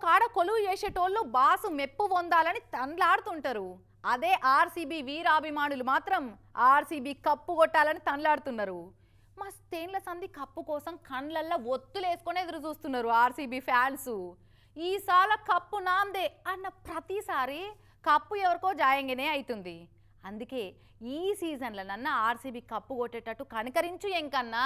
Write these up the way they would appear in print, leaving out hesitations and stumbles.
కాడ కొలువు చేసేటోళ్ళు బాసు మెప్పు పొందాలని తండ్లాడుతుంటారు. అదే ఆర్సీబీ వీరాభిమానులు మాత్రం ఆర్సీబీ కప్పు కొట్టాలని తండ్లాడుతున్నారు. మస్తేండ్ల సంధి కప్పు కోసం కండ్లల్లో ఒత్తులేసుకొని ఎదురు చూస్తున్నారు ఆర్సీబీ ఫ్యాన్స్. ఈసాల కప్పు నాందే అన్న ప్రతిసారి కప్పు ఎవరికో జాయంగానే అవుతుంది. అందుకే ఈ సీజన్లనన్నా ఆర్సీబీ కప్పు కొట్టేటట్టు కనకరించు ఎంకన్నా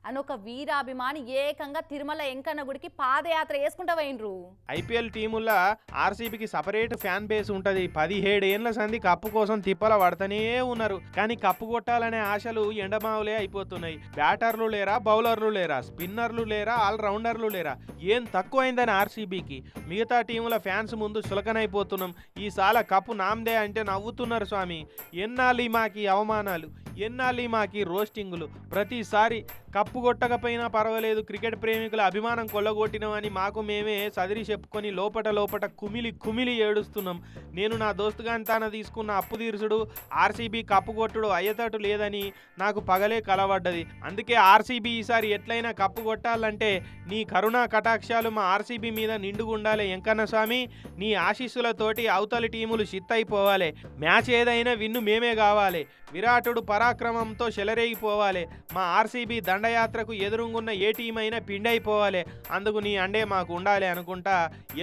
అని ఒక వీరాభిమాని ఏకంగా తిరుమల ఎంకన్న గుడికి పాదయాత్ర వేసుకుంటా పోయినరు. ఐపీఎల్ టీముల్లో ఆర్సీబీకి సపరేట్ ఫ్యాన్ బేస్ ఉంటుంది. 17 ఏళ్ల సంది కప్పు కోసం తిప్పల పడతానే ఉన్నారు. కానీ కప్పు కొట్టాలనే ఆశలు ఎండమావులే అయిపోతున్నాయి. బ్యాటర్లు లేరా, బౌలర్లు లేరా, స్పిన్నర్లు లేరా, ఆల్రౌండర్లు లేరా. ఏం తక్కువైందని ఆర్సీబీకి మిగతా టీముల ఫ్యాన్స్ ముందు చులకనైపోతున్నాం. ఈసాల కప్పు నామ్దే అంటే నవ్వుతున్నారు స్వామి. ఎన్నాళ్ళు మాకి అవమానాలు, ఎన్నాళ్ళు మాకి రోస్టింగులు. ప్రతిసారి కప్పు కొట్టకపోయినా పర్వాలేదు, క్రికెట్ ప్రేమికుల అభిమానం కొల్లగొట్టినామని మాకు మేమే సదిరి చెప్పుకొని లోపట కుమిలి ఏడుస్తున్నాం. నేను నా దోస్తుగాని తాన తీసుకున్న అప్పు తీర్చుడు ఆర్సీబీ కప్పు కొట్టుడు అయ్యేటట్టు లేదని నాకు పగలే కలవడ్డది. అందుకే ఆర్సీబీ ఈసారి ఎట్లయినా కప్పు కొట్టాలంటే నీ కరుణా కటాక్షాలు మా ఆర్సీబీ మీద నిండుగుండాలి ఎంకన్న స్వామి. నీ ఆశీస్సులతోటి అవతలి టీములు చిత్తైపోవాలి. మ్యాచ్ ఏదైనా విన్ను మేమే కావాలి. విరాటుడు పరాక్రమంతో చెలరేగిపోవాలి. మా ఆర్సీబీ దండయాత్రకు ఎదురుగున్న ఏ టీం అయినా పిండైపోవాలి. అందుకు నీ అండే మాకు ఉండాలి అనుకుంటా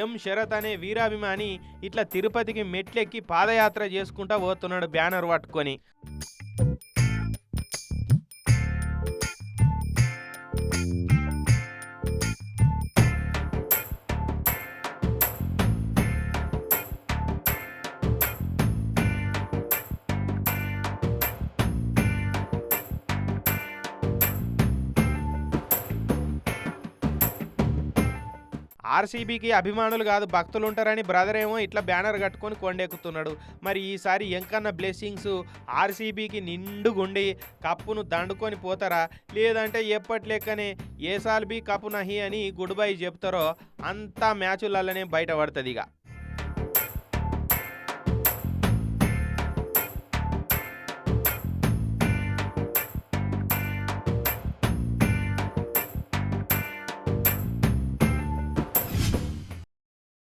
ఎం శరత్ అనే వీరాభిమాని ఇట్లా తిరుపతికి మెట్లెక్కి పాదయాత్ర చేసుకుంటా పోతున్నాడు బ్యానర్ పట్టుకొని. ఆర్సీబీకి అభిమానులు కాదు భక్తులు ఉంటారని బ్రదర్ ఏమో ఇట్లా బ్యానర్ కట్టుకొని కొండెక్కుతున్నాడు. మరి ఈసారి ఎంకన్న బ్లెస్సింగ్స్ ఆర్సీబీకి నిండుగుండి కప్పును దండుకొని పోతారా, లేదంటే ఎప్పటి లెక్కనే ఏ సాల్ బీ కప్పు నహి అని గుడ్ బై చెప్తారో అంతా మ్యాచులలోనే బయటపడుతుంది. ఇక